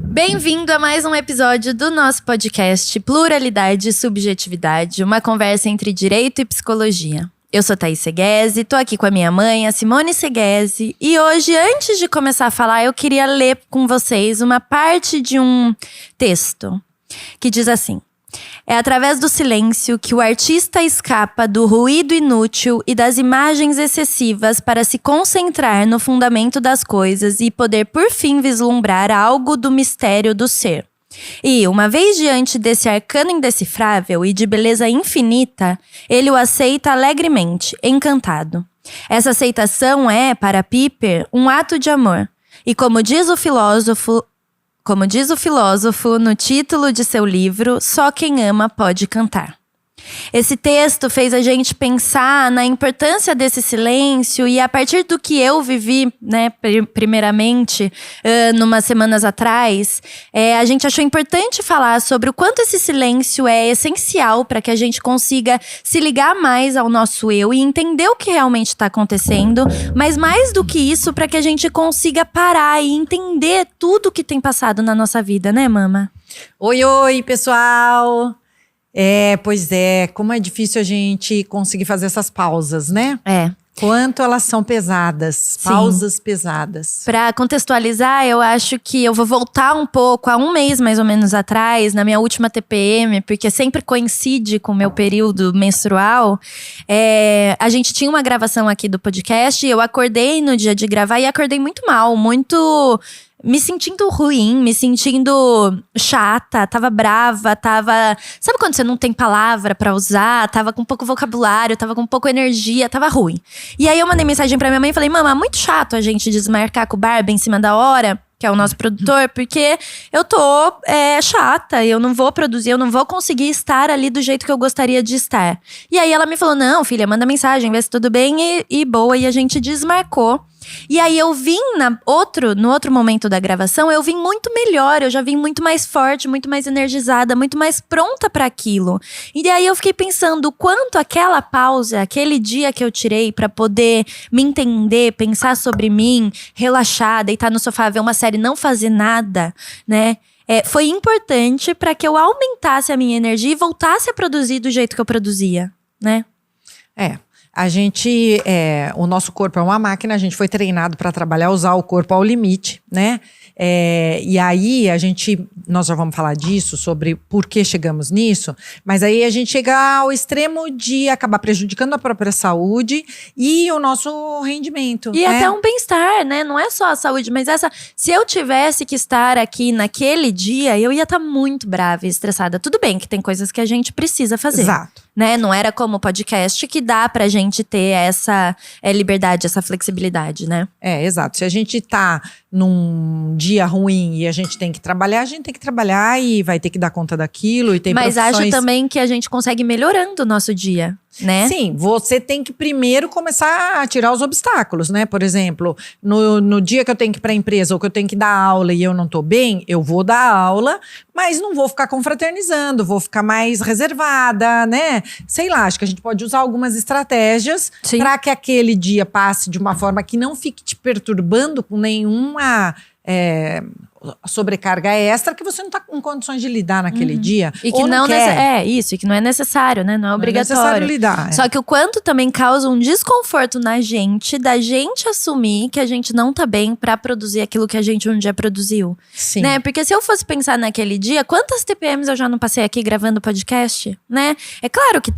Bem-vindo a mais um episódio do nosso podcast Pluralidade e Subjetividade, uma conversa entre direito e psicologia. Eu sou Thaís Seguesi, tô aqui com a minha mãe, a Simone Seguesi, e hoje, antes de começar a falar, eu queria ler com vocês uma parte de um texto que diz assim: é através do silêncio que o artista escapa do ruído inútil e das imagens excessivas para se concentrar no fundamento das coisas e poder, por fim, vislumbrar algo do mistério do ser. E, uma vez diante desse arcano indecifrável e de beleza infinita, ele o aceita alegremente, encantado. Essa aceitação é, para Piper, um ato de amor. E como diz o filósofo no título de seu livro, só quem ama pode cantar. Esse texto fez a gente pensar na importância desse silêncio e a partir do que eu vivi, né, primeiramente, numas semanas atrás, a gente achou importante falar sobre o quanto esse silêncio é essencial para que a gente consiga se ligar mais ao nosso eu e entender o que realmente está acontecendo, mas mais do que isso, para que a gente consiga parar e entender tudo que tem passado na nossa vida, né, mama? Oi, pessoal! Pois é, como é difícil a gente conseguir fazer essas pausas, né? Quanto elas são pesadas, Sim. Pausas pesadas. Para contextualizar, eu acho que eu vou voltar um pouco, há um mês mais ou menos atrás, na minha última TPM, porque sempre coincide com o meu período menstrual. A gente tinha uma gravação aqui do podcast e eu acordei no dia de gravar e acordei muito mal, muito me sentindo ruim, me sentindo chata, tava brava, tava... Sabe quando você não tem palavra pra usar? Tava com pouco vocabulário, tava com pouco energia, tava ruim. E aí eu mandei mensagem pra minha mãe e falei: mama, muito chato a gente desmarcar com o Barba em cima da hora, que é o nosso produtor, porque eu tô chata, eu não vou produzir, eu não vou conseguir estar ali do jeito que eu gostaria de estar. E aí ela me falou: não, filha, manda mensagem, vê se tudo bem e boa. E a gente desmarcou. E aí eu vim no outro momento da gravação, eu vim muito melhor, eu já vim muito mais forte, muito mais energizada, muito mais pronta para aquilo. E aí eu fiquei pensando o quanto aquela pausa, aquele dia que eu tirei para poder me entender, pensar sobre mim, relaxar, deitar no sofá, ver uma série, não fazer nada, né? Foi importante para que eu aumentasse a minha energia e voltasse a produzir do jeito que eu produzia, né? O nosso corpo é uma máquina, a gente foi treinado para trabalhar, usar o corpo ao limite, né? E aí nós já vamos falar disso, sobre por que chegamos nisso, mas aí a gente chega ao extremo de acabar prejudicando a própria saúde e o nosso rendimento. E até um bem-estar, né? Não é só a saúde, mas se eu tivesse que estar aqui naquele dia, eu ia estar muito brava e estressada. Tudo bem que tem coisas que a gente precisa fazer. Exato. Né? Não era como o podcast que dá pra gente ter essa liberdade, essa flexibilidade, né? Exato. Se a gente tá num dia ruim e a gente tem que trabalhar e vai ter que dar conta daquilo e tem Mas profissões... acho também que a gente consegue ir melhorando o nosso dia, né? Sim, você tem que primeiro começar a tirar os obstáculos, né? Por exemplo, no dia que eu tenho que ir para a empresa ou que eu tenho que dar aula e eu não tô bem, eu vou dar aula, mas não vou ficar confraternizando, vou ficar mais reservada, né? Sei lá, acho que a gente pode usar algumas estratégias para que aquele dia passe de uma forma que não fique te perturbando com nenhuma sobrecarga extra que você não está em condições de lidar naquele dia. E que não quer. E que não é necessário, né? Não é obrigatório. Não é necessário lidar. Só que o quanto também causa um desconforto na gente, da gente assumir que a gente não tá bem pra produzir aquilo que a gente um dia produziu. Sim. Né? Porque se eu fosse pensar naquele dia, quantas TPMs eu já não passei aqui gravando podcast, né? É claro que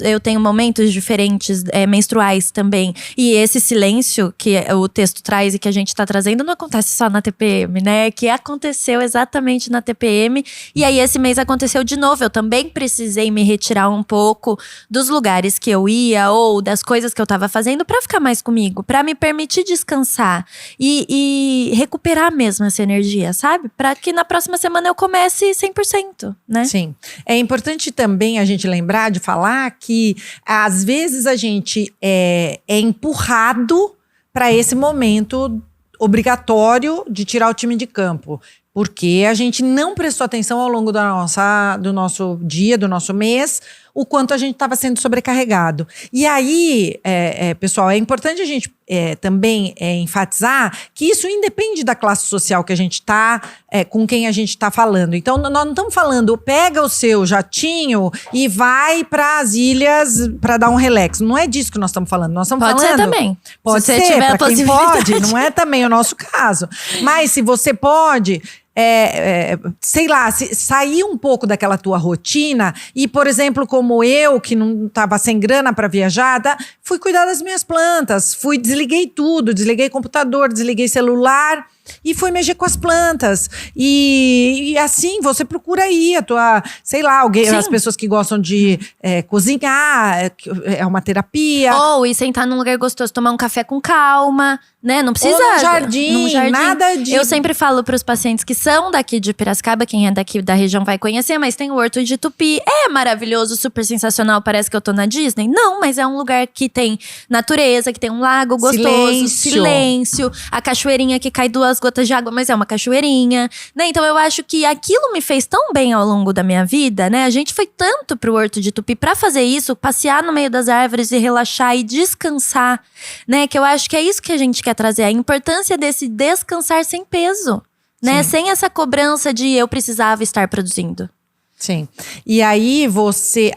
eu tenho momentos diferentes, menstruais também. E esse silêncio que o texto traz e que a gente tá trazendo não acontece só na TPM, né? Que aconteceu exatamente na TPM. E aí esse mês aconteceu de novo. Eu também precisei me retirar um pouco dos lugares que eu ia ou das coisas que eu tava fazendo pra ficar mais comigo, pra me permitir descansar e recuperar mesmo essa energia, sabe? Pra que na próxima semana eu comece 100%, né? Sim. É importante também a gente lembrar de falar que às vezes a gente é empurrado para esse momento obrigatório de tirar o time de campo, porque a gente não prestou atenção ao longo do nosso dia, do nosso mês, o quanto a gente estava sendo sobrecarregado. E aí, pessoal, é importante a gente também enfatizar que isso independe da classe social que a gente está, com quem a gente está falando. Então, nós não estamos falando, pega o seu jatinho e vai para as ilhas para dar um relax. Não é disso que nós estamos falando. Nós estamos Pode falando. ser também. Pode se ser, você tiver a para quem possibilidade. pode, não é também o nosso caso. Mas se você pode, sei lá, sair um pouco daquela tua rotina e, por exemplo, como eu, que não estava sem grana para viajar, fui cuidar das minhas plantas, desliguei tudo, desliguei computador, desliguei celular e fui mexer com as plantas. E assim, você procura aí a tua, sei lá, as pessoas que gostam de cozinhar, é uma terapia. Ou ir sentar num lugar gostoso, tomar um café com calma, né? Não precisa… Ou num jardim, nada de… Eu sempre falo para os pacientes que são daqui de Piracicaba, quem é daqui da região vai conhecer, mas tem o Horto de Tupi. É maravilhoso, super sensacional, parece que eu tô na Disney. Não, mas é um lugar que tem natureza, que tem um lago gostoso, silêncio, a cachoeirinha que cai 2 gotas de água, mas é uma cachoeirinha, né? Então eu acho que aquilo me fez tão bem ao longo da minha vida, né? A gente foi tanto pro Horto de Tupi pra fazer isso, passear no meio das árvores e relaxar e descansar, né? Que eu acho que é isso que a gente quer trazer, a importância desse descansar sem peso, né? Sem essa cobrança de eu precisava estar produzindo. Sim. E aí você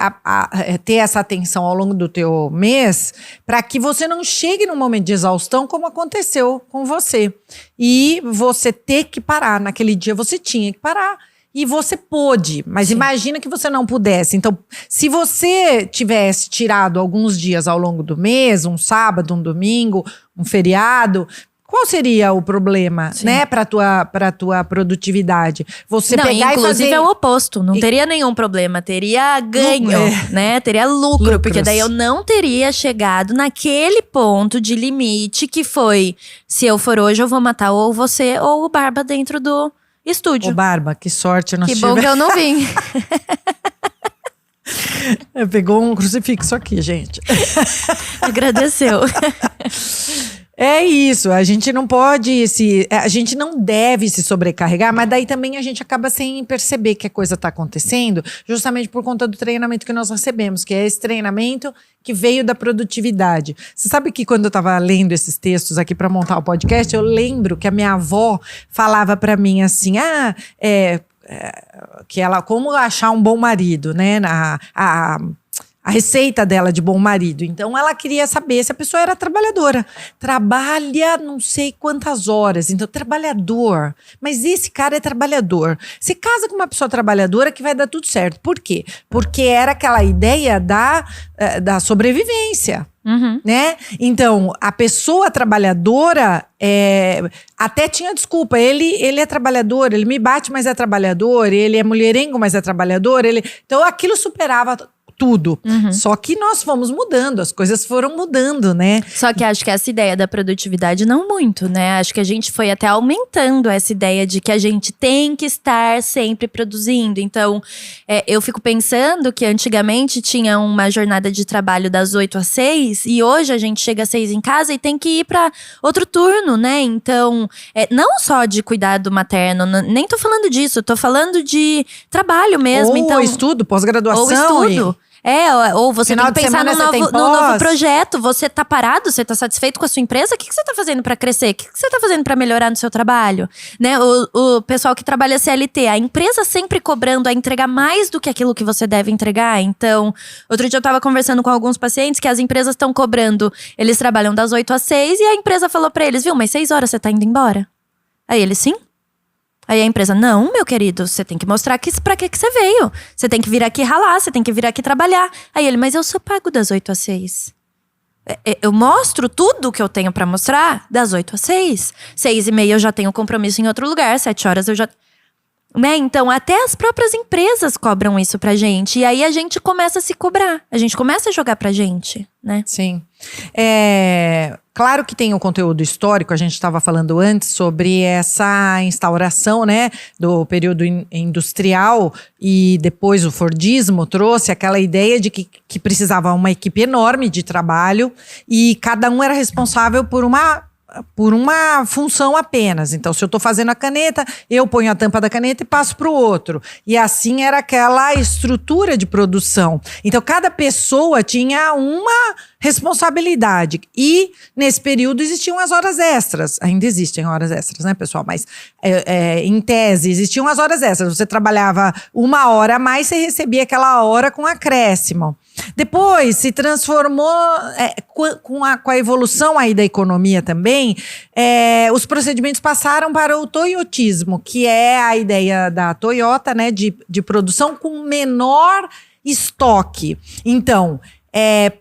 ter essa atenção ao longo do teu mês para que você não chegue num momento de exaustão como aconteceu com você. E você ter que parar. Naquele dia você tinha que parar. E você pôde, mas imagina que você não pudesse. Então, se você tivesse tirado alguns dias ao longo do mês, um sábado, um domingo, um feriado… Qual seria o problema, né, para tua produtividade? Você pegar inclusive e fazer… é o oposto, não teria nenhum problema, teria ganho, né? Teria lucro, porque daí eu não teria chegado naquele ponto de limite que foi, se eu for hoje eu vou matar ou você ou o Barba dentro do estúdio. Ô Barba, que sorte nós tivemos. Que bom que eu não vim. Pegou um crucifixo aqui, gente. Agradeceu. É isso, a gente não pode a gente não deve se sobrecarregar, mas daí também a gente acaba sem perceber que a coisa está acontecendo, justamente por conta do treinamento que nós recebemos, que é esse treinamento que veio da produtividade. Você sabe que quando eu estava lendo esses textos aqui para montar o podcast, eu lembro que a minha avó falava para mim assim, que ela, como achar um bom marido, né, a receita dela de bom marido. Então, ela queria saber se a pessoa era trabalhadora. Trabalha não sei quantas horas. Então, trabalhador. Mas esse cara é trabalhador. Você casa com uma pessoa trabalhadora que vai dar tudo certo. Por quê? Porque era aquela ideia da sobrevivência. Né? Então, a pessoa trabalhadora até tinha desculpa. Ele é trabalhador, ele me bate, mas é trabalhador. Ele é mulherengo, mas é trabalhador. Então, aquilo superava tudo. Só que nós fomos mudando, as coisas foram mudando, né? Só que acho que essa ideia da produtividade não muito, né? Acho que a gente foi até aumentando essa ideia de que a gente tem que estar sempre produzindo. Então, eu fico pensando que antigamente tinha uma jornada de trabalho das 8 às 6 e hoje a gente chega às 6 em casa e tem que ir para outro turno, né? Então, não só de cuidado materno, nem tô falando disso, tô falando de trabalho mesmo. Ou estudo, pós-graduação. Ou estudo. Ou você Final tem que pensar num novo projeto. Você tá parado? Você tá satisfeito com a sua empresa? O que você tá fazendo pra crescer? O que você tá fazendo pra melhorar no seu trabalho? Né? O pessoal que trabalha CLT, a empresa sempre cobrando a entregar mais do que aquilo que você deve entregar. Então, outro dia eu tava conversando com alguns pacientes que as empresas estão cobrando. Eles trabalham das 8 às 6 e a empresa falou pra eles, viu, mas 6 horas você tá indo embora? Aí eles, sim. Aí a empresa, não, meu querido, você tem que mostrar pra que você veio. Você tem que vir aqui ralar, você tem que vir aqui trabalhar. Aí ele, mas eu só pago das 8 às 6. Eu mostro tudo que eu tenho pra mostrar das 8 às 6. 6h30 eu já tenho compromisso em outro lugar, 7 horas eu já… Né? Então, até as próprias empresas cobram isso pra gente. E aí a gente começa a se cobrar. A gente começa a jogar pra gente, né? Sim. Claro que tem o conteúdo histórico, a gente estava falando antes sobre essa instauração, né, do período industrial e depois o Fordismo trouxe aquela ideia de que precisava uma equipe enorme de trabalho e cada um era responsável por uma por uma função apenas. Então, se eu estou fazendo a caneta, eu ponho a tampa da caneta e passo para o outro. E assim era aquela estrutura de produção. Então, cada pessoa tinha uma responsabilidade. E, nesse período, existiam as horas extras. Ainda existem horas extras, né, pessoal? Mas, em tese, existiam as horas extras. Você trabalhava 1 hora a mais, você recebia aquela hora com acréscimo. Depois se transformou, com a evolução aí da economia também, os procedimentos passaram para o toyotismo, que é a ideia da Toyota, né, de produção com menor estoque. Então,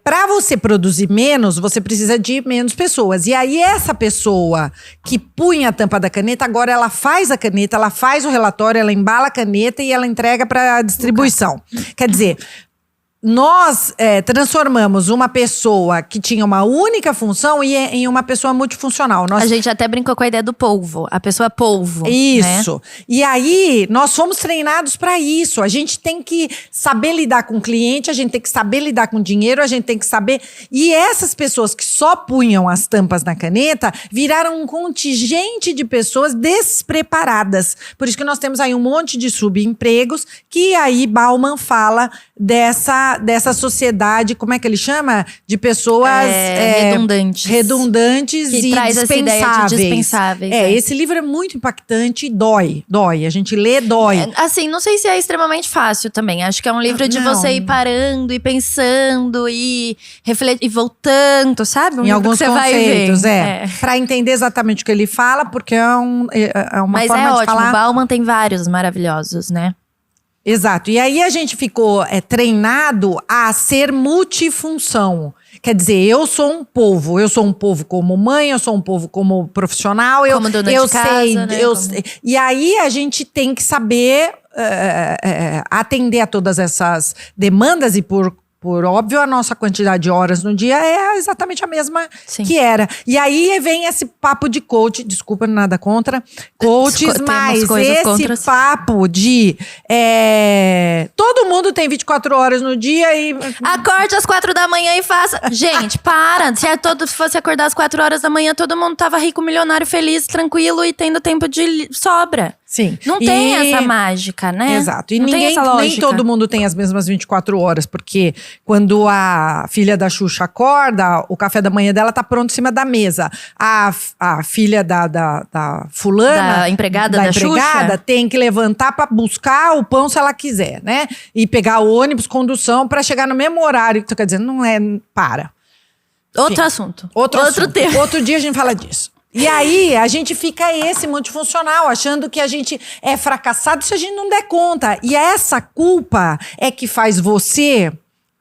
para você produzir menos, você precisa de menos pessoas. E aí, essa pessoa que punha a tampa da caneta, agora ela faz a caneta, ela faz o relatório, ela embala a caneta e ela entrega para a distribuição. Quer dizer, nós transformamos uma pessoa que tinha uma única função em uma pessoa multifuncional. A gente até brincou com a ideia do polvo, a pessoa polvo. Isso. Né? E aí, nós fomos treinados para isso. A gente tem que saber lidar com o cliente, a gente tem que saber lidar com o dinheiro, a gente tem que saber… E essas pessoas que só punham as tampas na caneta viraram um contingente de pessoas despreparadas. Por isso que nós temos aí um monte de subempregos, que aí Bauman fala dessa sociedade, como é que ele chama? De pessoas… redundantes. Redundantes que e traz dispensáveis. essa ideia de dispensáveis. Esse livro é muito impactante e dói. A gente lê, dói. Assim, não sei se é extremamente fácil também. Acho que é um livro de você ir parando e pensando e refletir, e voltando, sabe? Em alguns que você conceitos, vai ver. Pra entender exatamente o que ele fala, porque é uma Mas forma de ótimo, falar… o Bauman tem vários maravilhosos, né? Exato. E aí a gente ficou treinado a ser multifunção. Quer dizer, eu sou um povo. Eu sou um povo como mãe, eu sou um povo como profissional. Como dona de casa, né? E aí a gente tem que saber atender a todas essas demandas e por óbvio, a nossa quantidade de horas no dia é exatamente a mesma que era. E aí vem esse papo de coach, desculpa, nada contra coaches, mas esse papo de todo mundo tem 24 horas no dia e… Acorde às 4 da manhã e faça… Gente, para! Se fosse acordar às 4 horas da manhã, todo mundo tava rico, milionário, feliz, tranquilo e tendo tempo de sobra. Sim. Não tem essa mágica, né? Exato. E não tem essa lógica. Nem todo mundo tem as mesmas 24 horas, porque quando a filha da Xuxa acorda, o café da manhã dela tá pronto em cima da mesa. A filha da fulana… Da empregada da Xuxa. tem que levantar pra buscar o pão se ela quiser, né? E pegar o ônibus, condução, pra chegar no mesmo horário. Então, quer dizer, não é… Para. Outro assunto. Outro tema. Outro dia a gente fala disso. E aí, a gente fica multifuncional, achando que a gente é fracassado se a gente não der conta. E essa culpa é que faz você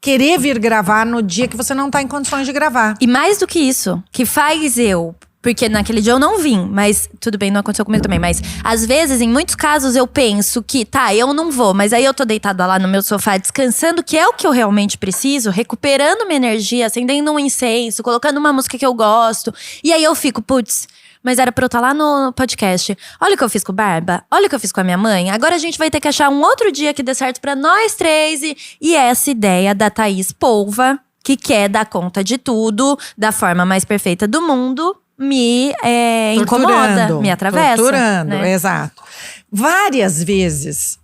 querer vir gravar no dia que você não tá em condições de gravar. E mais do que isso, que faz eu… Porque naquele dia eu não vim, mas tudo bem, não aconteceu comigo também. Mas às vezes, em muitos casos, eu penso que, eu não vou. Mas aí eu tô deitada lá no meu sofá descansando, que é o que eu realmente preciso. Recuperando minha energia, acendendo um incenso, colocando uma música que eu gosto. E aí eu fico, putz… Mas era pra eu estar lá no podcast. Olha o que eu fiz com o Barba. Olha o que eu fiz com a minha mãe. Agora a gente vai ter que achar um outro dia que dê certo pra nós três. E essa ideia da Thaís Polva, que quer dar conta de tudo, da forma mais perfeita do mundo, me incomoda, me atravessa. Torturando, né? Exato. Várias vezes,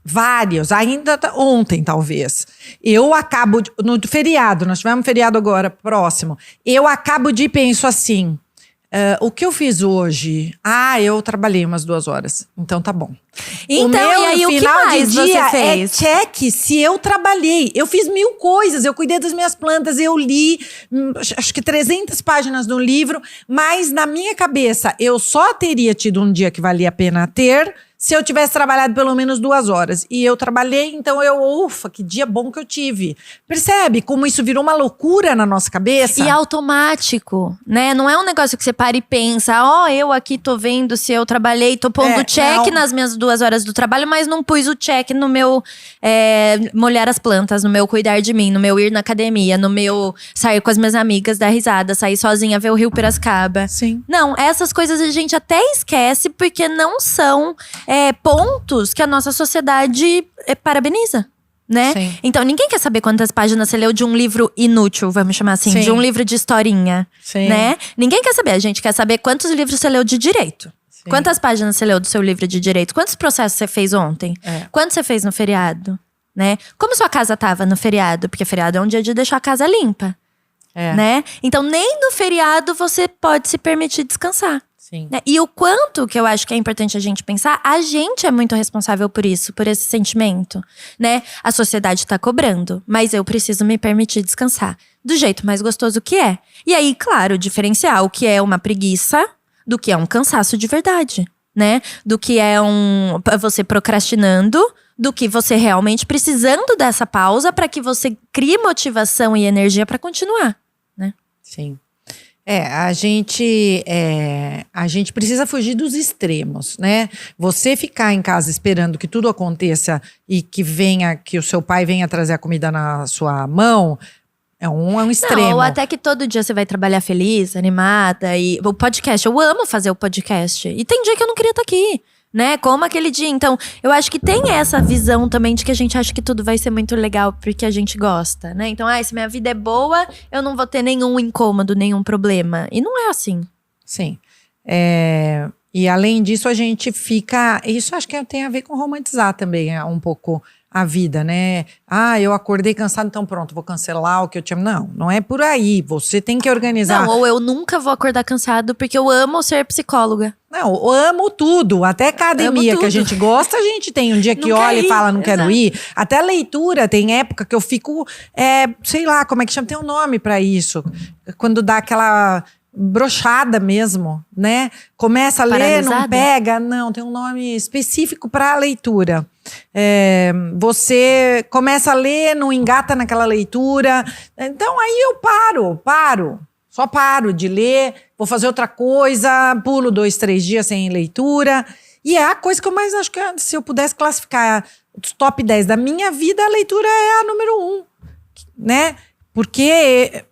ainda ontem talvez, eu acabo, no feriado, nós tivemos um feriado agora próximo, eu acabo de penso assim… o que eu fiz hoje? Eu trabalhei umas 2 horas. Então tá bom. Então, e aí o que mais você fez? Cheque se eu trabalhei. Eu fiz 1000 coisas. Eu cuidei das minhas plantas, eu li acho que 300 páginas do livro. Mas na minha cabeça, eu só teria tido um dia que valia a pena ter se eu tivesse trabalhado pelo menos 2 horas. E eu trabalhei, então ufa, que dia bom que eu tive. Percebe como isso virou uma loucura na nossa cabeça? E automático, né? Não é um negócio que você para e pensa, eu aqui tô vendo se eu trabalhei, tô pondo check nas minhas 2 horas do trabalho, mas não pus o check no meu molhar as plantas, no meu cuidar de mim, no meu ir na academia, no meu sair com as minhas amigas, dar risada, sair sozinha, ver o Rio Piracicaba. Sim. Não, essas coisas a gente até esquece porque não são… pontos que a nossa sociedade parabeniza. né? Sim. Então, ninguém quer saber quantas páginas você leu de um livro inútil, vamos chamar assim. Sim. De um livro de historinha, Sim. né? Ninguém quer saber. A gente quer saber quantos livros você leu de direito. Sim. Quantas páginas você leu do seu livro de direito? Quantos processos você fez ontem? Quantos você fez no feriado? Né? Como sua casa tava no feriado? Porque feriado é um dia de deixar a casa limpa. Né? Então, nem no feriado você pode se permitir descansar. Sim. Né? E o quanto que eu acho que é importante a gente pensar, a gente é muito responsável por isso, por esse sentimento, né? A sociedade tá cobrando, mas eu preciso me permitir descansar do jeito mais gostoso que é. E aí, claro, diferenciar o que é uma preguiça do que é um cansaço de verdade, né? Do que é você procrastinando, do que você realmente precisando dessa pausa para que você crie motivação e energia para continuar, né? Sim. A gente precisa fugir dos extremos, né? Você ficar em casa esperando que tudo aconteça e que o seu pai venha trazer a comida na sua mão, é um extremo. Não, ou até que todo dia você vai trabalhar feliz, animada. E o podcast, eu amo fazer o podcast. E tem dia que eu não queria estar aqui, né? Como aquele dia. Então, eu acho que tem essa visão também de que a gente acha que tudo vai ser muito legal porque a gente gosta, né? Então, se minha vida é boa, eu não vou ter nenhum incômodo, nenhum problema. E não é assim. Sim. E além disso, a gente fica… Isso acho que tem a ver com romantizar também um pouco a vida, né? Eu acordei cansado, então pronto, vou cancelar o que eu tinha… Não é por aí. Você tem que organizar… Não, ou eu nunca vou acordar cansado porque eu amo ser psicóloga. Não, eu amo tudo. Até academia que a gente gosta, a gente tem um dia que olha e fala, não quero ir. Até leitura, tem época que eu fico… sei lá, como é que chama? Tem um nome pra isso. Quando dá aquela… brochada mesmo, né? Começa a ler, não pega. Não, tem um nome específico para a leitura. Você começa a ler, não engata naquela leitura. Então aí eu paro. Só paro de ler, vou fazer outra coisa, pulo 2, 3 dias sem leitura. E é a coisa que eu mais acho que, se eu pudesse classificar os top 10 da minha vida, a leitura é a número 1, né? Porque…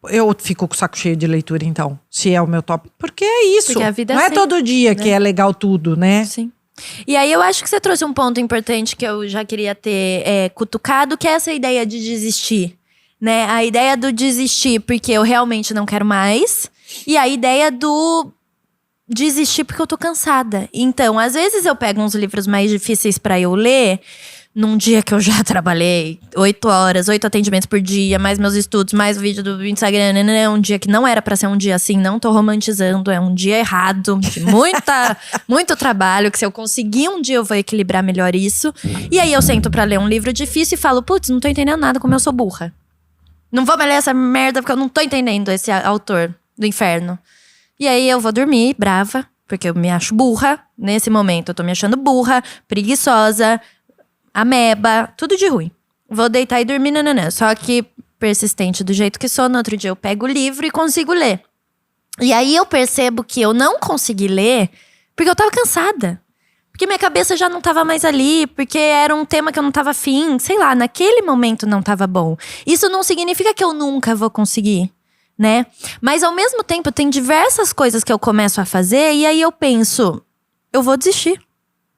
eu fico com o saco cheio de leitura, então, se é o meu top. Porque é isso. Porque a vida não é todo dia, né, que é legal tudo, né? Sim. E aí eu acho que você trouxe um ponto importante que eu já queria ter cutucado, que é essa ideia de desistir, né? A ideia do desistir porque eu realmente não quero mais. E a ideia do desistir porque eu tô cansada. Então, às vezes eu pego uns livros mais difíceis pra eu ler… num dia que eu já trabalhei 8 horas, 8 atendimentos por dia, mais meus estudos, mais o vídeo do Instagram, um dia que não era pra ser um dia assim, não tô romantizando, é um dia errado, de muito trabalho, que se eu conseguir um dia eu vou equilibrar melhor isso. E aí eu sento pra ler um livro difícil e falo, putz, não tô entendendo nada como eu sou burra. Não vou mais ler essa merda porque eu não tô entendendo esse autor do inferno. E aí eu vou dormir brava, porque eu me acho burra, nesse momento eu tô me achando burra, preguiçosa, ameba, tudo de ruim. Vou deitar e dormir, nananã. Só que, persistente do jeito que sou, no outro dia eu pego o livro e consigo ler. E aí eu percebo que eu não consegui ler porque eu tava cansada. Porque minha cabeça já não tava mais ali, porque era um tema que eu não tava afim. Sei lá, naquele momento não tava bom. Isso não significa que eu nunca vou conseguir, né? Mas ao mesmo tempo tem diversas coisas que eu começo a fazer e aí eu penso, eu vou desistir.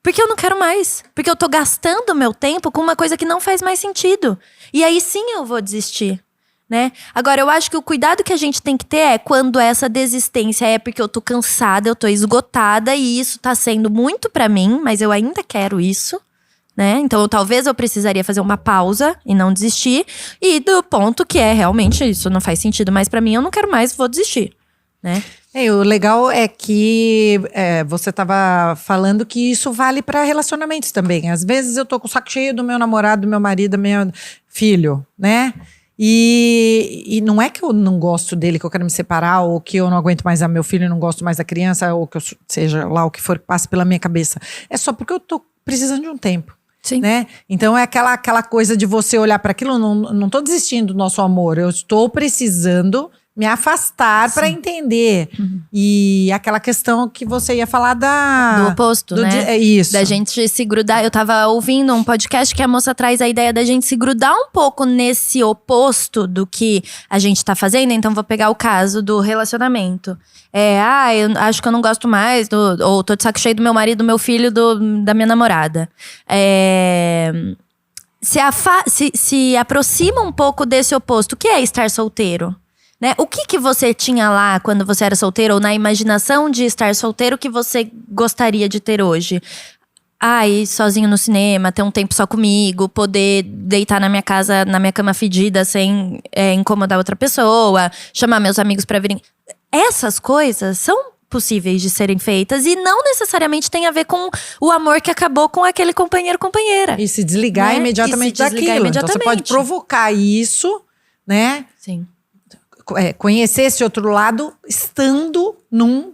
Porque eu não quero mais. Porque eu tô gastando meu tempo com uma coisa que não faz mais sentido. E aí sim eu vou desistir, né? Agora, eu acho que o cuidado que a gente tem que ter é quando essa desistência é porque eu tô cansada, eu tô esgotada. E isso tá sendo muito pra mim, mas eu ainda quero isso, né? Então, talvez eu precisaria fazer uma pausa e não desistir. E do ponto que é realmente isso não faz sentido mais pra mim, eu não quero mais, vou desistir, né? O legal é que você estava falando que isso vale para relacionamentos também. Às vezes eu tô com o saco cheio do meu namorado, do meu marido, do meu filho, né? E não é que eu não gosto dele, que eu quero me separar, ou que eu não aguento mais a meu filho e não gosto mais da criança, ou que eu seja lá o que for que passe pela minha cabeça. É só porque eu tô precisando de um tempo. Sim. Né? Então é aquela coisa de você olhar para aquilo, não tô desistindo do nosso amor, eu estou precisando me afastar para entender. E aquela questão que você ia falar do oposto, né? Isso. Da gente se grudar. Eu tava ouvindo um podcast que a moça traz a ideia da gente se grudar um pouco nesse oposto do que a gente tá fazendo. Então, vou pegar o caso do relacionamento. Eu acho que eu não gosto mais ou tô de saco cheio do meu marido, do meu filho, da minha namorada. se aproxima um pouco desse oposto. O que é estar solteiro? Né? O que você tinha lá quando você era solteiro, ou na imaginação de estar solteiro, que você gostaria de ter hoje? Ir sozinho no cinema, ter um tempo só comigo, poder deitar na minha casa, na minha cama fedida, sem incomodar outra pessoa, chamar meus amigos pra virem. Essas coisas são possíveis de serem feitas e não necessariamente tem a ver com o amor que acabou com aquele companheiro, companheira. E se desligar, né? imediatamente daquilo. Então você pode provocar isso, né? Sim. Conhecer esse outro lado estando num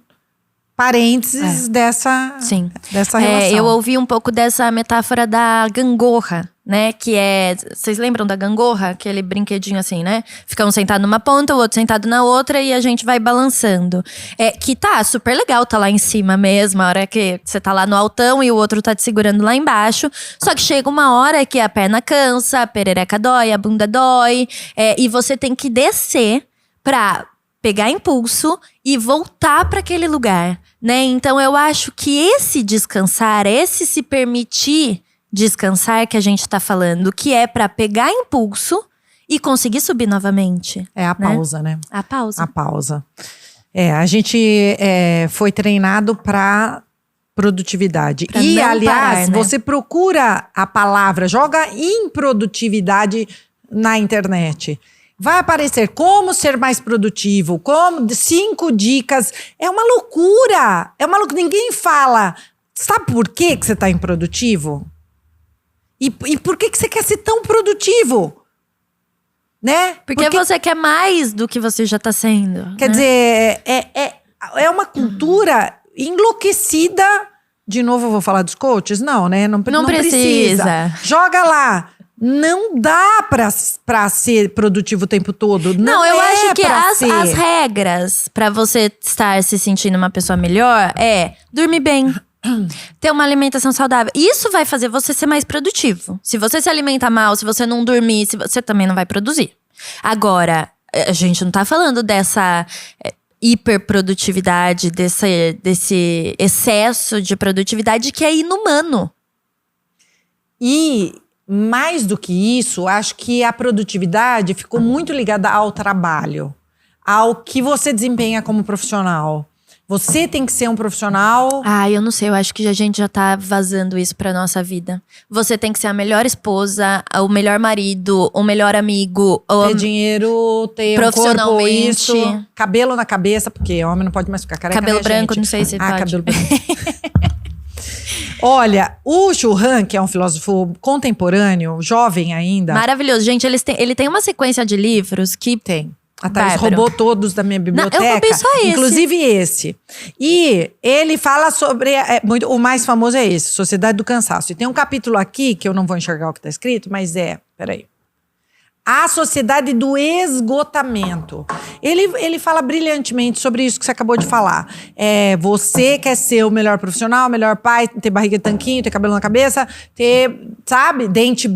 parênteses dessa relação. Eu ouvi um pouco dessa metáfora da gangorra, né? Que vocês lembram da gangorra? Aquele brinquedinho assim, né? Fica um sentado numa ponta, o outro sentado na outra e a gente vai balançando. Que tá super legal, tá lá em cima mesmo, a hora que você tá lá no altão e o outro tá te segurando lá embaixo. Só que chega uma hora que a perna cansa, a perereca dói, a bunda dói. E você tem que descer pra pegar impulso e voltar para aquele lugar, né? Então eu acho que esse descansar, esse se permitir descansar que a gente tá falando, que é para pegar impulso e conseguir subir novamente. É a pausa, né? A pausa. A pausa. A gente foi treinado para produtividade. Pra e, não aliás, parar, né? você procura a palavra, joga improdutividade na internet. Vai aparecer como ser mais produtivo, 5 dicas. É uma loucura. Ninguém fala. Sabe por que você está improdutivo? E por que você quer ser tão produtivo? Né? Porque você quer mais do que você já está sendo. Quer dizer, é uma cultura enlouquecida. De novo, eu vou falar dos coaches? Não, né? Não precisa. Joga lá. Não dá pra ser produtivo o tempo todo. Não, eu acho que as regras pra você estar se sentindo uma pessoa melhor dormir bem, ter uma alimentação saudável. Isso vai fazer você ser mais produtivo. Se você se alimenta mal, se você não dormir, você também não vai produzir. Agora, a gente não tá falando dessa hiperprodutividade, desse excesso de produtividade que é inumano. E mais do que isso, acho que a produtividade ficou muito ligada ao trabalho, ao que você desempenha como profissional. Você tem que ser um profissional… Eu não sei, eu acho que a gente já tá vazando isso pra nossa vida. Você tem que ser a melhor esposa, o melhor marido, o melhor amigo. Ter dinheiro, ter um corpo, isso, cabelo na cabeça, porque homem não pode mais ficar careca, cabelo né, branco, gente? não sei se pode. Cabelo branco. Olha, o Churran, que é um filósofo contemporâneo, jovem ainda… Maravilhoso. Gente, ele tem uma sequência de livros que… Tem. A Thaís roubou todos da minha biblioteca. Não, eu roubei só esse. Inclusive esse. E ele fala sobre… o mais famoso é esse, Sociedade do Cansaço. E tem um capítulo aqui, que eu não vou enxergar o que está escrito, mas peraí. A Sociedade do Esgotamento. Ele fala brilhantemente sobre isso que você acabou de falar. Você quer ser o melhor profissional, o melhor pai, ter barriga de tanquinho, ter cabelo na cabeça, ter, sabe, dente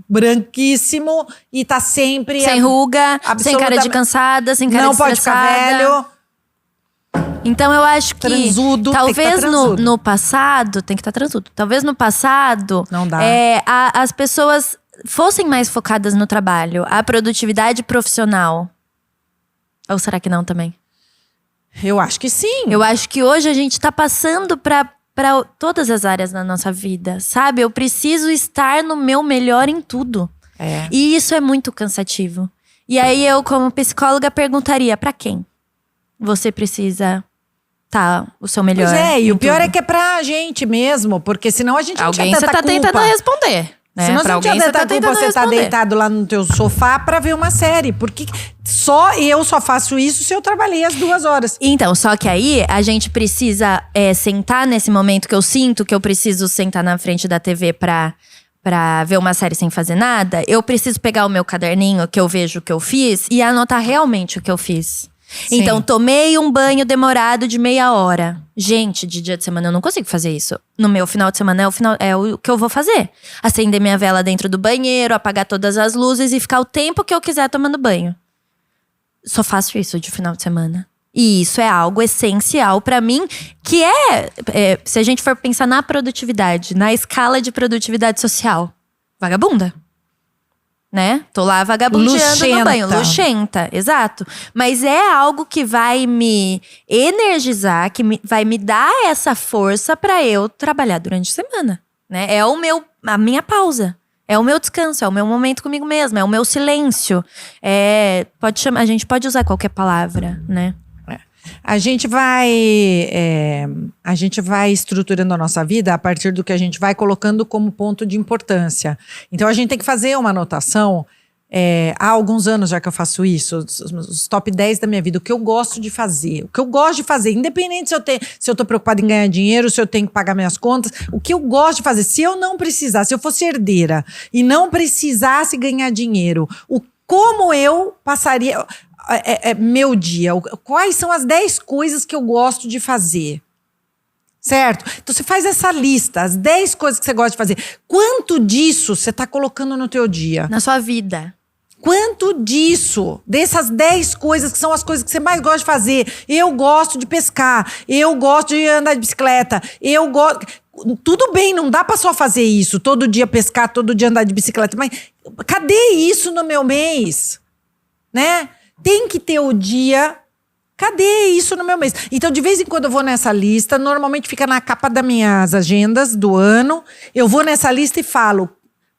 branquíssimo e tá sempre… sem ruga, sem cara de cansada, sem cara de estressada. Não pode ficar velho. Então eu acho que transudo, talvez no passado… Tem que estar transudo. Talvez no passado… Não dá. As pessoas… fossem mais focadas no trabalho, a produtividade profissional. Ou será que não também? Eu acho que sim. Eu acho que hoje a gente tá passando pra todas as áreas da nossa vida, sabe? Eu preciso estar no meu melhor em tudo. E isso é muito cansativo. E aí eu, como psicóloga, perguntaria, pra quem você precisa o seu melhor? E o pior é que é pra gente mesmo, porque senão a gente não tinha tanta culpa. Alguém você tá tentando responder. Senão você não tinha tanta culpa você tá deitado lá no teu sofá pra ver uma série. Porque eu só faço isso se eu trabalhei as 2 horas. Então, só que aí a gente precisa sentar nesse momento que eu sinto que eu preciso sentar na frente da TV pra ver uma série sem fazer nada. Eu preciso pegar o meu caderninho que eu vejo o que eu fiz e anotar realmente o que eu fiz. Sim. Então, tomei um banho demorado de meia hora. Gente, de dia de semana eu não consigo fazer isso. No meu final de semana é o que eu vou fazer. Acender minha vela dentro do banheiro, apagar todas as luzes e ficar o tempo que eu quiser tomando banho. Só faço isso de final de semana. E isso é algo essencial pra mim, que se a gente for pensar na produtividade, na escala de produtividade social, vagabunda. né? Tô lá vagabundeando no banho. Luxenta. Luxenta, exato. Mas é algo que vai me energizar, vai me dar essa força pra eu trabalhar durante a semana, né? É a minha pausa. É o meu descanso, é o meu momento comigo mesma, é o meu silêncio. A gente pode usar qualquer palavra, né? A gente vai estruturando a nossa vida a partir do que a gente vai colocando como ponto de importância. Então a gente tem que fazer uma anotação. Há alguns anos já que eu faço isso, os top 10 da minha vida, o que eu gosto de fazer. O que eu gosto de fazer, independente se eu tô preocupada em ganhar dinheiro, se eu tenho que pagar minhas contas, o que eu gosto de fazer. Se eu não precisar, se eu fosse herdeira e não precisasse ganhar dinheiro, como eu passaria meu dia? Quais são as 10 coisas que eu gosto de fazer? Certo? Então você faz essa lista, as 10 coisas que você gosta de fazer. Quanto disso você está colocando no teu dia? Na sua vida. Quanto disso, dessas 10 coisas que são as coisas que você mais gosta de fazer? Eu gosto de pescar, eu gosto de andar de bicicleta, eu gosto... Tudo bem, não dá pra só fazer isso, todo dia pescar, todo dia andar de bicicleta, mas cadê isso no meu mês? Né? Tem que ter o dia... Cadê isso no meu mês? Então, de vez em quando eu vou nessa lista, normalmente fica na capa das minhas agendas do ano, eu vou nessa lista e falo...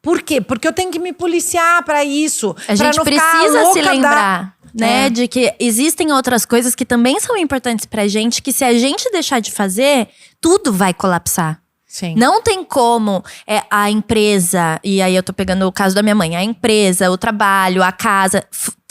Por quê? Porque eu tenho que me policiar pra isso. A gente não precisa se lembrar, né? De que existem outras coisas que também são importantes pra gente, que se a gente deixar de fazer, tudo vai colapsar. Sim. Não tem como a empresa, e aí eu tô pegando o caso da minha mãe, a empresa, o trabalho, a casa,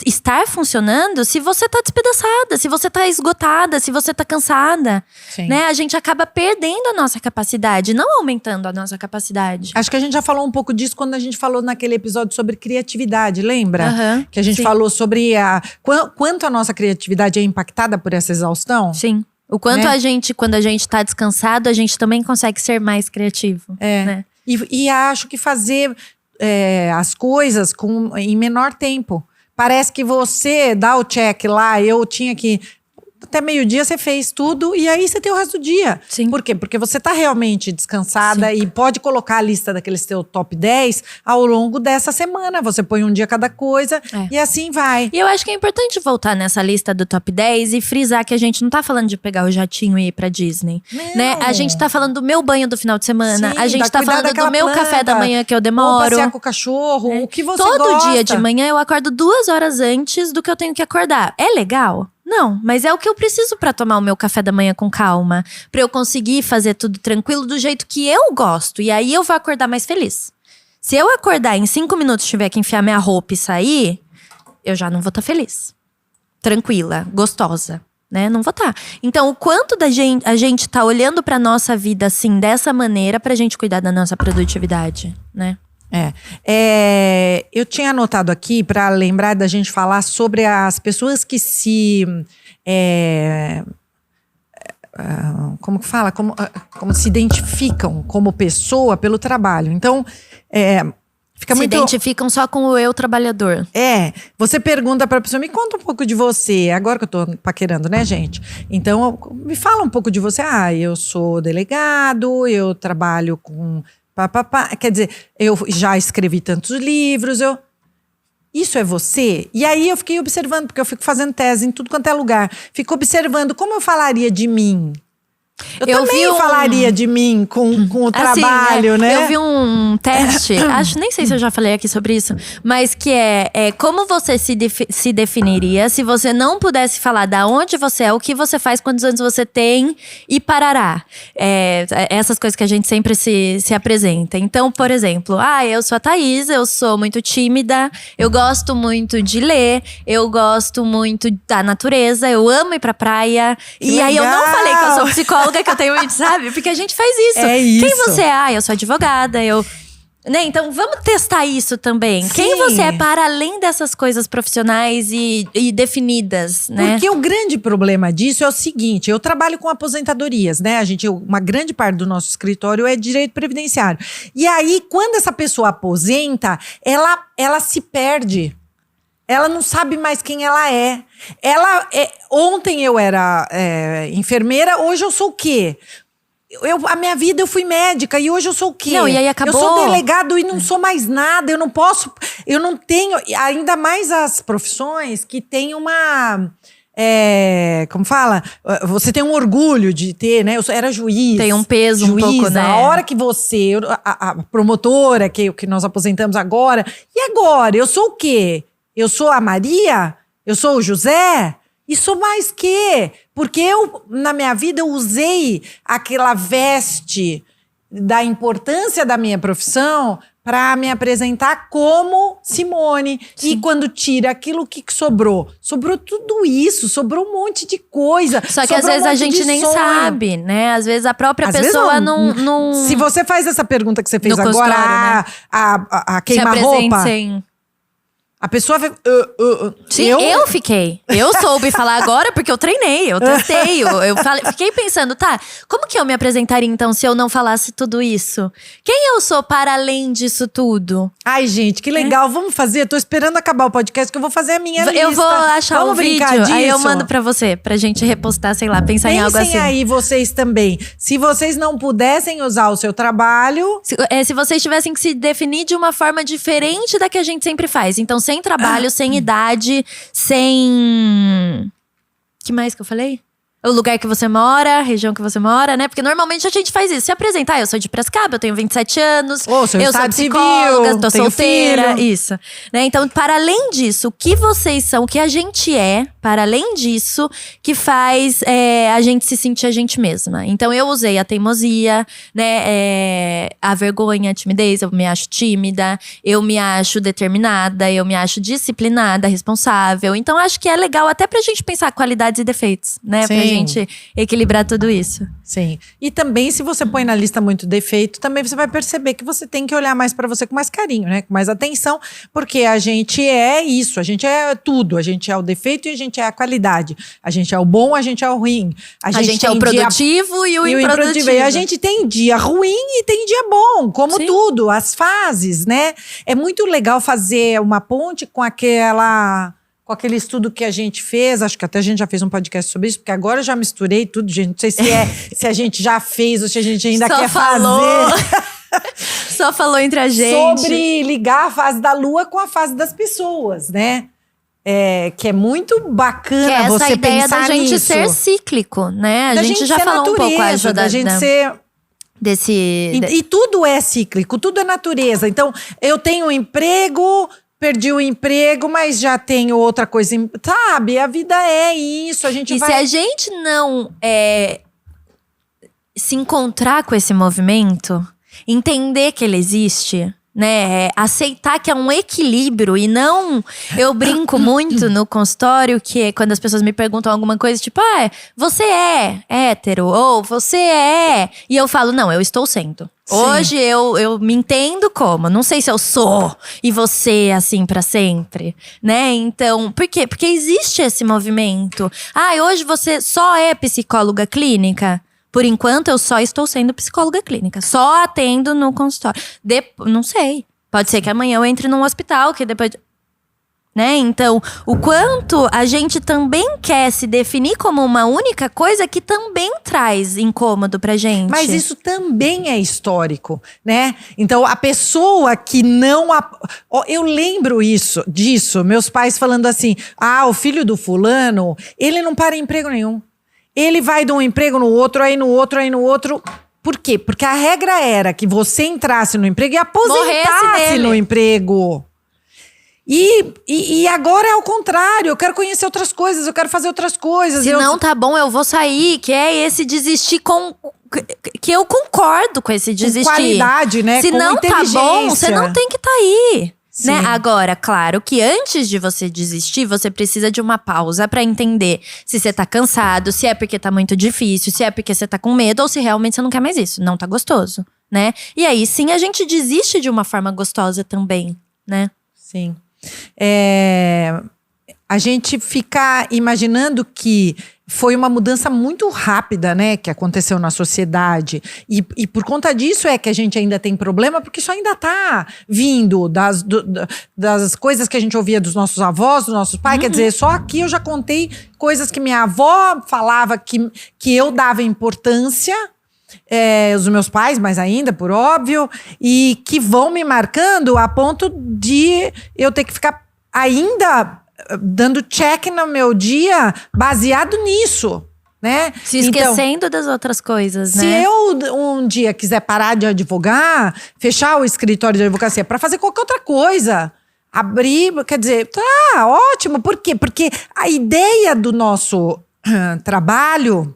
estar funcionando se você tá despedaçada, se você tá esgotada, se você tá cansada. Sim. Né? A gente acaba perdendo a nossa capacidade, não aumentando a nossa capacidade. Acho que a gente já falou um pouco disso quando a gente falou naquele episódio sobre criatividade, lembra? Aham, que a gente sim. falou sobre quanto a nossa criatividade é impactada por essa exaustão. Sim. O quanto Né? quando a gente tá descansado, a gente também consegue ser mais criativo. Né? E acho que fazer as coisas em menor tempo. Parece que você dá o check lá, eu tinha que... Até meio-dia você fez tudo e aí você tem o resto do dia. Sim. Por quê? Porque você tá realmente descansada. Sim. E pode colocar a lista daqueles teu top 10 ao longo dessa semana. Você põe um dia cada coisa e assim vai. E eu acho que é importante voltar nessa lista do top 10 e frisar que a gente não tá falando de pegar o jatinho e ir pra Disney. Não. Né? A gente tá falando do meu banho do final de semana. Sim, a gente tá cuidar falando do daquela meu planta, café da manhã que eu Ou demoro. passear com o cachorro, o que você Todo gosta. dia de manhã eu acordo 2 horas antes do que eu tenho que acordar. É legal? Não, mas é o que eu preciso pra tomar o meu café da manhã com calma. Pra eu conseguir fazer tudo tranquilo do jeito que eu gosto. E aí eu vou acordar mais feliz. Se eu acordar em 5 minutos e tiver que enfiar minha roupa e sair, eu já não vou estar feliz. Tranquila, gostosa, né? Não vou estar. Então, o quanto a gente tá olhando pra nossa vida assim, dessa maneira, pra gente cuidar da nossa produtividade, né? Eu tinha anotado aqui para lembrar da gente falar sobre as pessoas que como que fala? Como se identificam como pessoa pelo trabalho. Então, fica Se muito... identificam só com o eu trabalhador. Você pergunta pra pessoa, me conta um pouco de você. Agora que eu tô paquerando, né, gente? Então, me fala um pouco de você. Eu sou delegado, eu trabalho com... Quer dizer, eu já escrevi tantos livros, Isso é você? E aí eu fiquei observando, porque eu fico fazendo tese em tudo quanto é lugar. Fico observando como eu falaria de mim. Eu também falaria de mim com o trabalho, né? Eu vi um teste, nem sei se eu já falei aqui sobre isso, mas que é como você se definiria se você não pudesse falar da onde você é, o que você faz, quantos anos você tem e parará. Essas coisas que a gente sempre se apresenta. Então, por exemplo, eu sou a Thaís, eu sou muito tímida, eu gosto muito de ler, eu gosto muito da natureza, eu amo ir pra praia. E aí eu não falei que eu sou psicóloga, que eu tenho, sabe? Porque a gente faz isso. É isso. Quem você é? Eu sou advogada, né? Então, vamos testar isso também. Sim. Quem você é para além dessas coisas profissionais e definidas, né? Porque o grande problema disso é o seguinte, eu trabalho com aposentadorias, né? Uma grande parte do nosso escritório é direito previdenciário. E aí, quando essa pessoa aposenta, ela se perde. Ela não sabe mais quem ela é. Ontem eu era enfermeira, hoje eu sou o quê? A minha vida eu fui médica e hoje eu sou o quê? Não, e aí acabou. Eu sou delegado e não sou mais nada. Eu não tenho, ainda mais as profissões que tem uma… como fala? Você tem um orgulho de ter, né? Eu era juiz. Tem um peso um pouco, né? A hora que você… A promotora, que nós aposentamos agora. E agora? Eu sou o quê? Eu sou a Maria? Eu sou o José? E sou mais que? Porque na minha vida, eu usei aquela veste da importância da minha profissão para me apresentar como Simone. Sim. E quando tira aquilo que sobrou? Sobrou tudo isso, sobrou um monte de coisa. Só que às vezes a gente nem sabe, né? Às vezes a própria pessoa não… Se você faz essa pergunta que você fez agora, né? a queima-roupa… A pessoa… Sim, eu fiquei. Eu soube falar agora porque eu treinei, eu testei. Fiquei pensando, tá, como que eu me apresentaria então se eu não falasse tudo isso? Quem eu sou para além disso tudo? Ai, gente, que legal. Vamos fazer. Tô esperando acabar o podcast que eu vou fazer a minha lista. Eu vou achar um vídeo, disso. Aí eu mando pra você, pra gente repostar, sei lá, pensar em algo assim. Pensem aí vocês também. Se vocês não pudessem usar o seu trabalho… Se vocês tivessem que se definir de uma forma diferente da que a gente sempre faz. Então, sem trabalho, sem idade, sem… Que mais que eu falei? O lugar que você mora, a região que você mora, né? Porque normalmente a gente faz isso. Se apresentar, eu sou de Piracicaba, eu tenho 27 anos. Eu sou psicóloga, tô solteira. Filho. Isso. Né? Então, para além disso, o que vocês são, o que a gente é, para além disso, que faz a gente se sentir a gente mesma. Então, eu usei a teimosia, né? A vergonha, a timidez. Eu me acho tímida, eu me acho determinada, eu me acho disciplinada, responsável. Então, acho que é legal até pra gente pensar qualidades e defeitos, né? Sim. Pra gente equilibrar tudo isso. Sim. E também, se você põe na lista muito defeito, também você vai perceber que você tem que olhar mais pra você com mais carinho, né? Com mais atenção, porque a gente é isso, a gente é tudo. A gente é o defeito e a gente é a qualidade. A gente é o bom, a gente é o ruim. A gente é o produtivo e o improdutivo. E a gente tem dia ruim e tem dia bom, como Sim. tudo, as fases, né? É muito legal fazer uma ponte com aquele estudo que a gente fez, acho que até a gente já fez um podcast sobre isso, porque agora eu já misturei tudo, gente. Não sei se a gente já fez ou se a gente ainda quer fazer. Só falou entre a gente. Sobre ligar a fase da lua com a fase das pessoas, né? Que é muito bacana você pensar da gente nisso. ser cíclico, né? Da A gente já ser falou natureza, um pouco, ajuda da gente ser… E tudo é cíclico, tudo é natureza. Então, eu tenho um emprego… Perdi o emprego, mas já tenho outra coisa. Sabe? A vida é isso. A gente vai… se a gente não se encontrar com esse movimento, entender que ele existe, né? Aceitar que é um equilíbrio e não… Eu brinco muito no consultório que quando as pessoas me perguntam alguma coisa, tipo… você é hétero, ou você é… E eu falo, não, eu estou sendo. Sim. Hoje eu me entendo como, não sei se eu sou e você assim pra sempre, né? Então, por quê? Porque existe esse movimento. Hoje você só é psicóloga clínica? Por enquanto eu só estou sendo psicóloga clínica, só atendo no consultório. Não sei, pode ser que amanhã eu entre num hospital, que depois… Né? Então, o quanto a gente também quer se definir como uma única coisa que também traz incômodo pra gente. Mas isso também é histórico, né? Então, a pessoa que não… Eu lembro disso, meus pais falando assim, o filho do fulano, ele não para em emprego nenhum. Ele vai de um emprego no outro, aí no outro, aí no outro… Por quê? Porque a regra era que você entrasse no emprego e aposentasse no emprego. E agora é o contrário, eu quero conhecer outras coisas, eu quero fazer outras coisas. Se não tá bom, eu vou sair, que é esse desistir que eu concordo com esse desistir. Com qualidade, né? Se com não tá bom, você não tem que tá aí. Sim. Né? Agora, claro que antes de você desistir, você precisa de uma pausa pra entender se você tá cansado, se é porque tá muito difícil, se é porque você tá com medo ou se realmente você não quer mais isso, não tá gostoso, né? E aí sim a gente desiste de uma forma gostosa também, né? Sim. A gente fica imaginando que foi uma mudança muito rápida, né, que aconteceu na sociedade. E por conta disso é que a gente ainda tem problema, porque isso ainda tá vindo das coisas que a gente ouvia dos nossos avós, dos nossos pais. Quer dizer, só aqui eu já contei coisas que minha avó falava que eu dava importância. os meus pais, mais ainda, por óbvio, e que vão me marcando a ponto de eu ter que ficar ainda dando check no meu dia baseado nisso, né? Se esquecendo das outras coisas, né? Se eu um dia quiser parar de advogar, fechar o escritório de advocacia para fazer qualquer outra coisa, abrir, quer dizer, tá ótimo. Por quê? Porque a ideia do nosso trabalho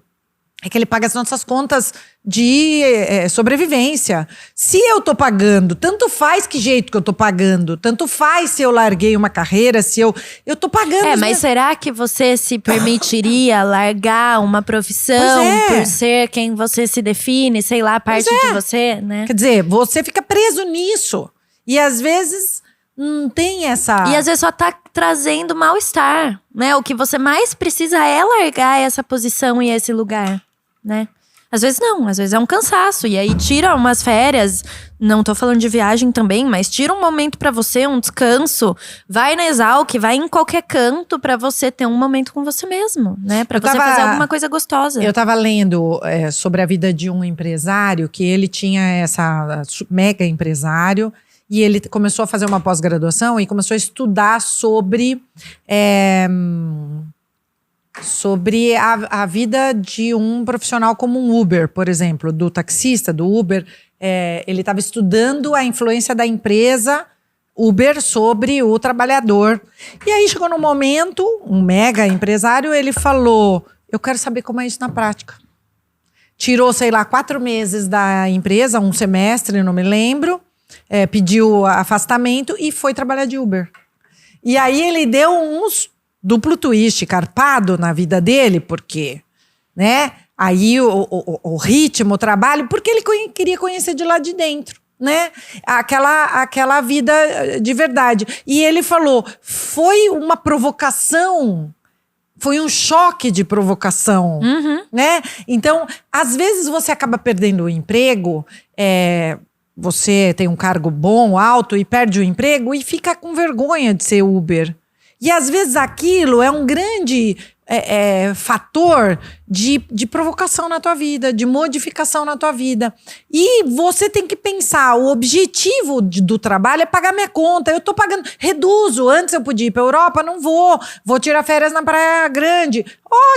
é que ele paga as nossas contas de sobrevivência. Se eu tô pagando, tanto faz que jeito que eu tô pagando, tanto faz se eu larguei uma carreira, se eu tô pagando. Mas será que você se permitiria largar uma profissão por ser quem você se define, sei lá, parte de você, né? Quer dizer, você fica preso nisso. E às vezes não tem essa... E às vezes só tá trazendo mal-estar, né? O que você mais precisa é largar essa posição e esse lugar, né? Às vezes não, às vezes é um cansaço. E aí tira umas férias, não tô falando de viagem também, mas tira um momento pra você, um descanso. Vai na Exalc, vai em qualquer canto pra você ter um momento com você mesmo, né? Pra você fazer alguma coisa gostosa. Eu tava lendo sobre a vida de um empresário, que ele tinha essa mega empresário, e ele começou a fazer uma pós-graduação e começou a estudar sobre a vida de um profissional como um Uber, por exemplo, do taxista, do Uber. Ele estava estudando a influência da empresa Uber sobre o trabalhador. E aí chegou num momento, um mega empresário, ele falou, eu quero saber como é isso na prática. Tirou, sei lá, 4 meses da empresa, um semestre, não me lembro, pediu afastamento e foi trabalhar de Uber. E aí ele deu uns duplo twist, carpado na vida dele, porque, né? Aí o ritmo, o trabalho, porque ele queria conhecer de lá de dentro, né? Aquela vida de verdade. E ele falou, foi uma provocação, foi um choque de provocação, né? Então, às vezes você acaba perdendo o emprego, você tem um cargo bom, alto, e perde o emprego e fica com vergonha de ser Uber. E às vezes aquilo é um grande fator de provocação na tua vida, de modificação na tua vida. E você tem que pensar, o objetivo do trabalho é pagar minha conta. Eu tô pagando, reduzo. Antes eu podia ir pra Europa, não vou tirar férias na Praia Grande.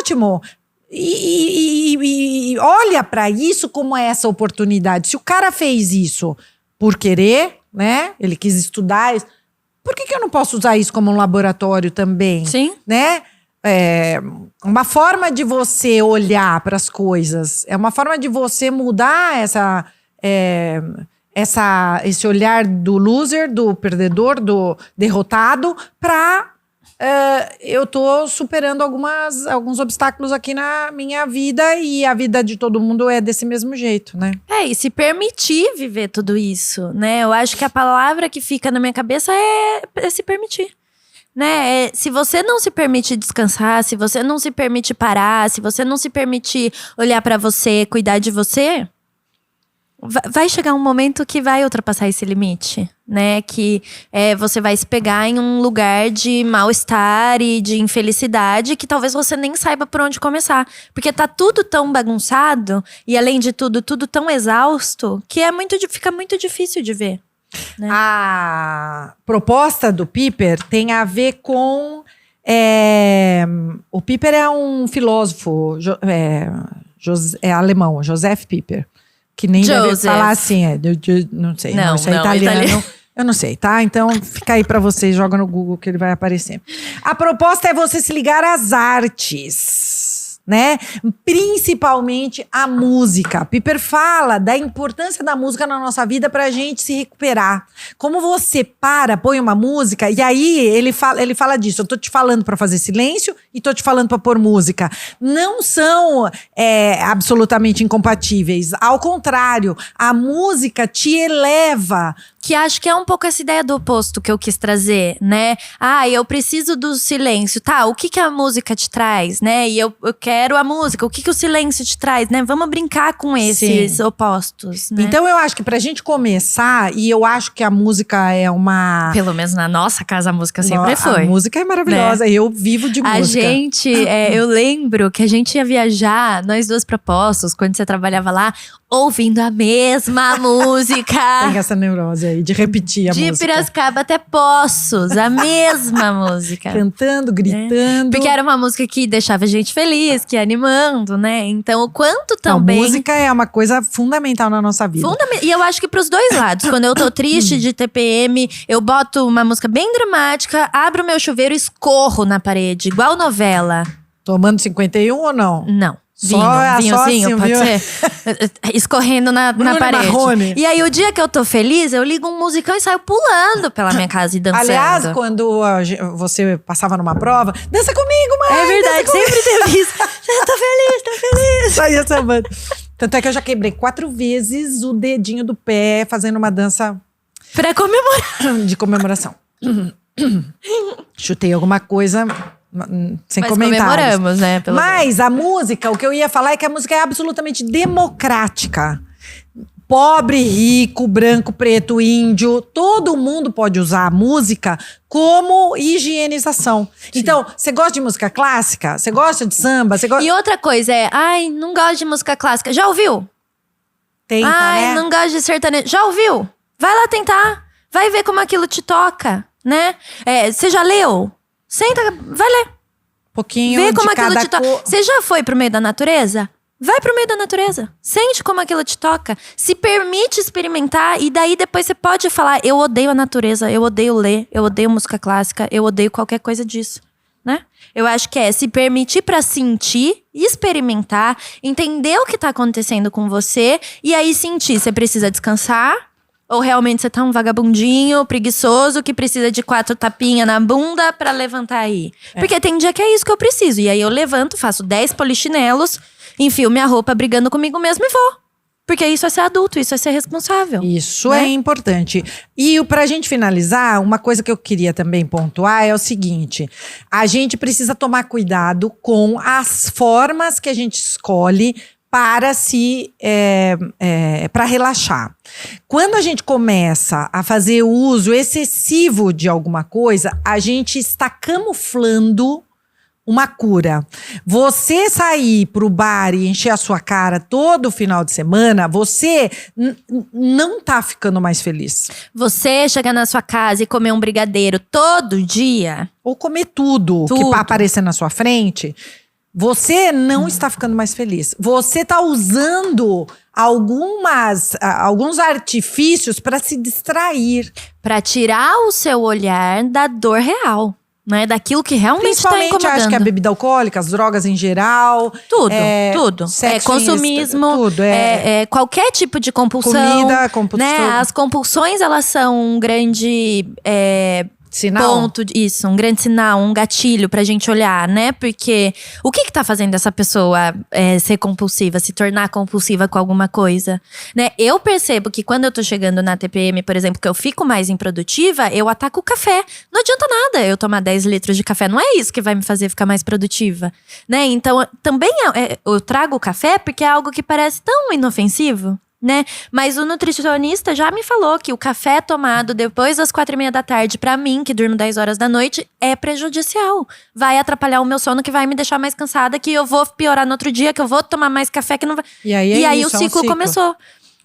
Ótimo! E olha para isso como é essa oportunidade. Se o cara fez isso por querer, né? Ele quis estudar... Por que eu não posso usar isso como um laboratório também? Sim. Né? Uma forma de você olhar para as coisas. É uma forma de você mudar esse olhar do loser, do perdedor, do derrotado, para eu tô superando alguns obstáculos aqui na minha vida e a vida de todo mundo é desse mesmo jeito, né? E se permitir viver tudo isso, né? Eu acho que a palavra que fica na minha cabeça é se permitir, né? Se você não se permite descansar, se você não se permite parar, se você não se permite olhar pra você, cuidar de você, vai chegar um momento que vai ultrapassar esse limite, né? Que você vai se pegar em um lugar de mal-estar e de infelicidade que talvez você nem saiba por onde começar. Porque tá tudo tão bagunçado e, além de tudo tão exausto que fica muito difícil de ver, né? A proposta do Piper tem a ver com... o Piper é um filósofo alemão, Joseph Piper. Que nem deve falar assim, não sei, não, isso é italiano. Eu não sei, tá? Então fica aí pra vocês, joga no Google que ele vai aparecer. A proposta é você se ligar às artes, né? Principalmente a música. Piper fala da importância da música na nossa vida pra gente se recuperar. Como você põe uma música, e aí ele fala disso. Eu tô te falando pra fazer silêncio e tô te falando pra pôr música. Não são absolutamente incompatíveis. Ao contrário, a música te eleva. que acho que é um pouco essa ideia do oposto que eu quis trazer, né? Eu preciso do silêncio. Tá, o que a música te traz, né? E eu quero a música. O que o silêncio te traz, né? Vamos brincar com esses opostos, né? Então eu acho que pra gente começar, e eu acho que a música é uma… Pelo menos na nossa casa a música sempre foi. A música é maravilhosa, né? Eu vivo de música. A gente, eu lembro que a gente ia viajar, nós duas propostos, quando você trabalhava lá, ouvindo a mesma música. Tem essa neurose aí de repetir a música. De Piracicaba até Poços, a mesma música. Cantando, gritando. Porque era uma música que deixava a gente feliz, que ia animando, né? Então, o quanto também… A música é uma coisa fundamental na nossa vida. E eu acho que pros dois lados. Quando eu tô triste de TPM, eu boto uma música bem dramática, abro o meu chuveiro e escorro na parede, igual novela. Tomando 51 ou não? Não. Vinhozinho, assim, pode ser? Escorrendo na parede. Marrone. E aí, o dia que eu tô feliz, eu ligo um musicão e saio pulando pela minha casa e dançando. Aliás, quando você passava numa prova, dança comigo, mãe! É verdade, sempre teve isso. Eu tô feliz. Saía sambando. Tanto é que eu já quebrei 4 vezes o dedinho do pé fazendo uma dança… Pra comemorar. De comemoração. Chutei alguma coisa… sem Mas comentários. Comemoramos, né? Mas a música, o que eu ia falar é que a música é absolutamente democrática. Pobre, rico, branco, preto, índio, todo mundo pode usar a música como higienização. Sim. Então, você gosta de música clássica? Você gosta de samba? E outra coisa não gosto de música clássica. Já ouviu? Tenta, né? Não gosto de sertanejo. Já ouviu? Vai lá tentar. Vai ver como aquilo te toca, né? Você já leu? Senta, vai ler. Pouquinho vê de como aquilo cada te toca. Você já foi pro meio da natureza? Vai pro meio da natureza. Sente como aquilo te toca. Se permite experimentar. E daí depois você pode falar: eu odeio a natureza, eu odeio ler, eu odeio música clássica, eu odeio qualquer coisa disso, né? Eu acho que se permitir pra sentir, experimentar, entender o que tá acontecendo com você. E aí sentir, você precisa descansar. Ou realmente você tá um vagabundinho, preguiçoso, que precisa de 4 tapinhas na bunda pra levantar aí. Porque tem dia que é isso que eu preciso. E aí eu levanto, faço 10 polichinelos, enfio minha roupa brigando comigo mesmo e vou. Porque isso é ser adulto, isso é ser responsável. Isso é importante. E pra gente finalizar, uma coisa que eu queria também pontuar é o seguinte. A gente precisa tomar cuidado com as formas que a gente escolhe para para relaxar. Quando a gente começa a fazer uso excessivo de alguma coisa, a gente está camuflando uma cura. Você sair pro bar e encher a sua cara todo final de semana, você não tá ficando mais feliz. Você chegar na sua casa e comer um brigadeiro todo dia. Ou comer tudo que vai aparecer na sua frente. Você não está ficando mais feliz. Você está usando alguns artifícios para se distrair. Para tirar o seu olhar da dor real. Né? Daquilo que realmente está incomodando. Principalmente, acho que a bebida alcoólica, as drogas em geral. Tudo. Sexo, consumismo. tudo. Qualquer tipo de compulsão. Comida, compulsão. Né? As compulsões, elas são um grande… sinal? Um grande sinal, um gatilho pra gente olhar, né? Porque o que tá fazendo essa pessoa ser compulsiva, se tornar compulsiva com alguma coisa, né? Eu percebo que quando eu tô chegando na TPM, por exemplo, que eu fico mais improdutiva, eu ataco o café. Não adianta nada eu tomar 10 litros de café, não é isso que vai me fazer ficar mais produtiva, né? Então, também eu trago o café porque é algo que parece tão inofensivo, né? Mas o nutricionista já me falou que o café tomado depois das 4:30 da tarde, pra mim, que durmo 10 horas da noite, é prejudicial. Vai atrapalhar o meu sono, que vai me deixar mais cansada, que eu vou piorar no outro dia, que eu vou tomar mais café, que não vai… E aí o ciclo começou.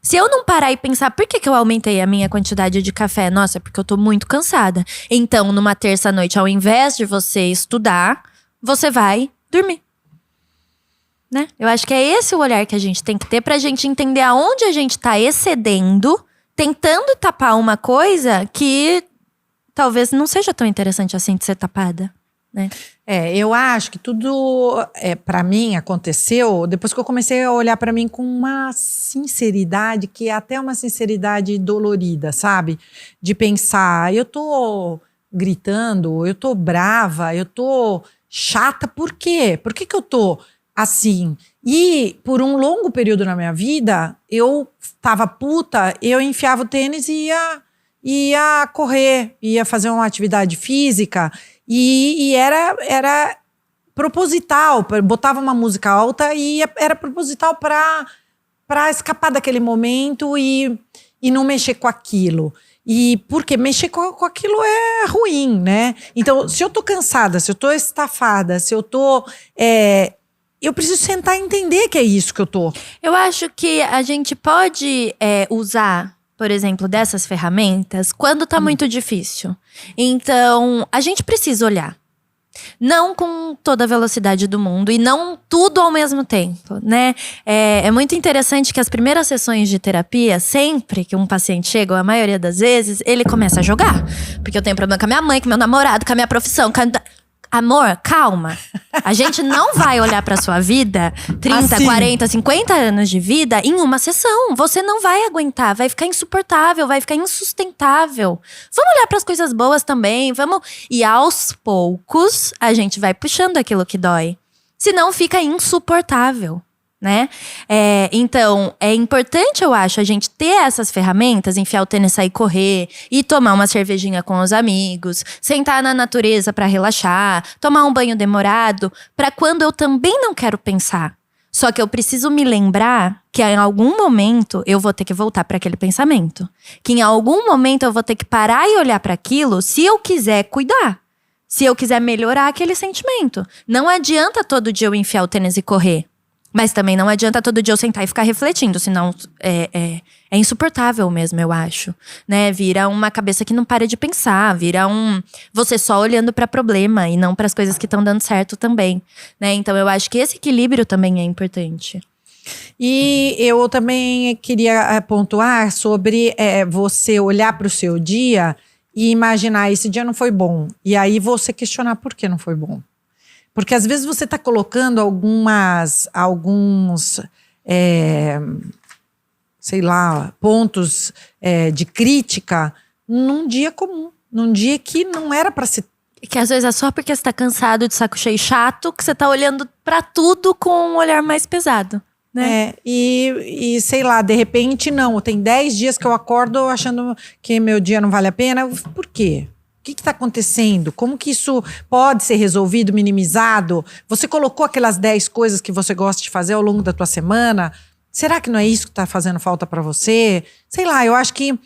Se eu não parar e pensar, por que eu aumentei a minha quantidade de café? Nossa, é porque eu tô muito cansada. Então, numa terça-noite, ao invés de você estudar, você vai dormir. Né? Eu acho que é esse o olhar que a gente tem que ter pra gente entender aonde a gente tá excedendo, tentando tapar uma coisa que talvez não seja tão interessante assim de ser tapada, né? Eu acho que tudo, pra mim, aconteceu depois que eu comecei a olhar pra mim com uma sinceridade, que é até uma sinceridade dolorida, sabe? De pensar, eu tô gritando, eu tô brava, eu tô chata, por quê? Por que eu tô assim? E por um longo período na minha vida, eu tava puta, eu enfiava o tênis e ia correr, ia fazer uma atividade física e era proposital, botava uma música alta e era proposital para escapar daquele momento e não mexer com aquilo. E porque mexer com aquilo é ruim, né? Então, se eu tô cansada, se eu tô estafada, se eu tô… eu preciso sentar e entender que é isso que eu tô. Eu acho que a gente pode usar, por exemplo, dessas ferramentas quando tá muito difícil. Então, a gente precisa olhar. Não com toda a velocidade do mundo e não tudo ao mesmo tempo, né? É muito interessante que as primeiras sessões de terapia, sempre que um paciente chega, ou a maioria das vezes, ele começa a jogar. Porque eu tenho problema com a minha mãe, com meu namorado, com a minha profissão, Amor, calma. A gente não vai olhar pra sua vida, 30, assim. 40, 50 anos de vida, em uma sessão. Você não vai aguentar, vai ficar insuportável, vai ficar insustentável. Vamos olhar pras coisas boas também, vamos… E aos poucos, a gente vai puxando aquilo que dói. Senão fica insuportável, né? Então, é importante, eu acho, a gente ter essas ferramentas, enfiar o tênis, sair correr, e tomar uma cervejinha com os amigos, sentar na natureza pra relaxar, tomar um banho demorado, pra quando eu também não quero pensar. Só que eu preciso me lembrar que em algum momento eu vou ter que voltar pra aquele pensamento. Que em algum momento eu vou ter que parar e olhar pra aquilo se eu quiser cuidar. Se eu quiser melhorar aquele sentimento. Não adianta todo dia eu enfiar o tênis e correr. Mas também não adianta todo dia eu sentar e ficar refletindo, senão é insuportável mesmo, eu acho, né? Vira uma cabeça que não para de pensar, vira você só olhando para problema e não para as coisas que estão dando certo também, né? Então eu acho que esse equilíbrio também é importante. E eu também queria pontuar sobre você olhar para o seu dia e imaginar, esse dia não foi bom. E aí você questionar por que não foi bom. Porque às vezes você está colocando alguns sei lá, pontos de crítica num dia comum. Num dia que não era para ser. Que às vezes é só porque você tá cansado, de saco cheio, chato, que você tá olhando pra tudo com um olhar mais pesado, né? E sei lá, de repente não. Tem 10 dias que eu acordo achando que meu dia não vale a pena. Por quê? O que está acontecendo? Como que isso pode ser resolvido, minimizado? Você colocou aquelas 10 coisas que você gosta de fazer ao longo da tua semana? Será que não é isso que está fazendo falta para você? Sei lá, eu acho que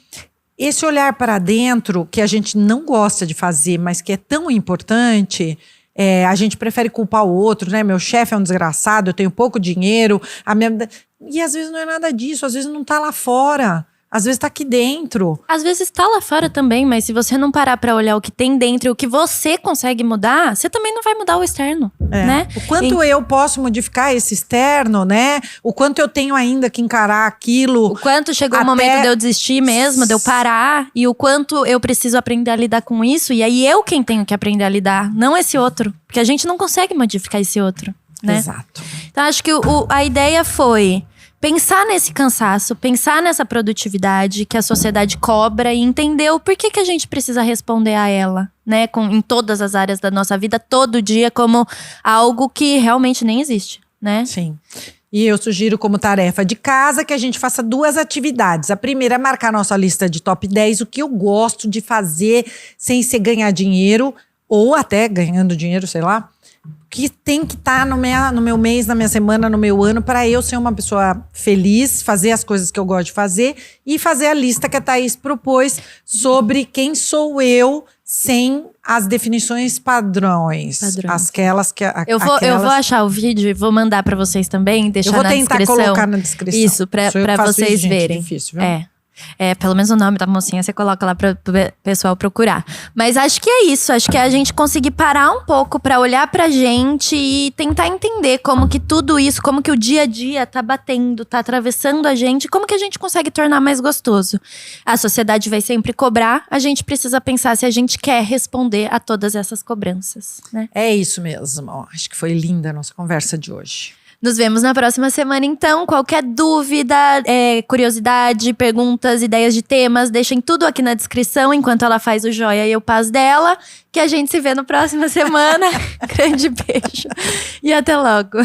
esse olhar para dentro, que a gente não gosta de fazer, mas que é tão importante… a gente prefere culpar o outro, né? Meu chefe é um desgraçado, eu tenho pouco dinheiro. E às vezes não é nada disso, às vezes não tá lá fora. Às vezes tá aqui dentro. Às vezes tá lá fora também, mas se você não parar pra olhar o que tem dentro e o que você consegue mudar, você também não vai mudar o externo, né? O quanto eu posso modificar esse externo, né? O quanto eu tenho ainda que encarar aquilo. O quanto chegou o momento de eu desistir mesmo, de eu parar. E o quanto eu preciso aprender a lidar com isso. E aí eu quem tenho que aprender a lidar, não esse outro. Porque a gente não consegue modificar esse outro, né? Exato. Então acho que a ideia foi… pensar nesse cansaço, pensar nessa produtividade que a sociedade cobra e entender o porquê que a gente precisa responder a ela, né? Em todas as áreas da nossa vida, todo dia, como algo que realmente nem existe, né? Sim. E eu sugiro como tarefa de casa que a gente faça 2 atividades. A primeira é marcar nossa lista de top 10, o que eu gosto de fazer sem ser ganhar dinheiro, ou até ganhando dinheiro, sei lá. Que tem que estar no meu mês, na minha semana, no meu ano, para eu ser uma pessoa feliz, fazer as coisas que eu gosto de fazer e fazer a lista que a Thaís propôs sobre quem sou eu sem as definições padrões. Aquelas que… Eu vou achar o vídeo e vou mandar para vocês também, deixar na descrição. Eu vou tentar colocar na descrição. Isso, para vocês verem. É difícil, viu? Pelo menos o nome da mocinha você coloca lá para o pessoal procurar. Mas acho que é isso. Acho que é a gente conseguir parar um pouco para olhar pra gente e tentar entender como que tudo isso, como que o dia a dia tá batendo, tá atravessando a gente, como que a gente consegue tornar mais gostoso. A sociedade vai sempre cobrar, a gente precisa pensar se a gente quer responder a todas essas cobranças, né? É isso mesmo. Acho que foi linda a nossa conversa de hoje. Nos vemos na próxima semana, então. Qualquer dúvida, curiosidade, perguntas, ideias de temas, deixem tudo aqui na descrição enquanto ela faz o joia e o paz dela. Que a gente se vê na próxima semana. Grande beijo e até logo.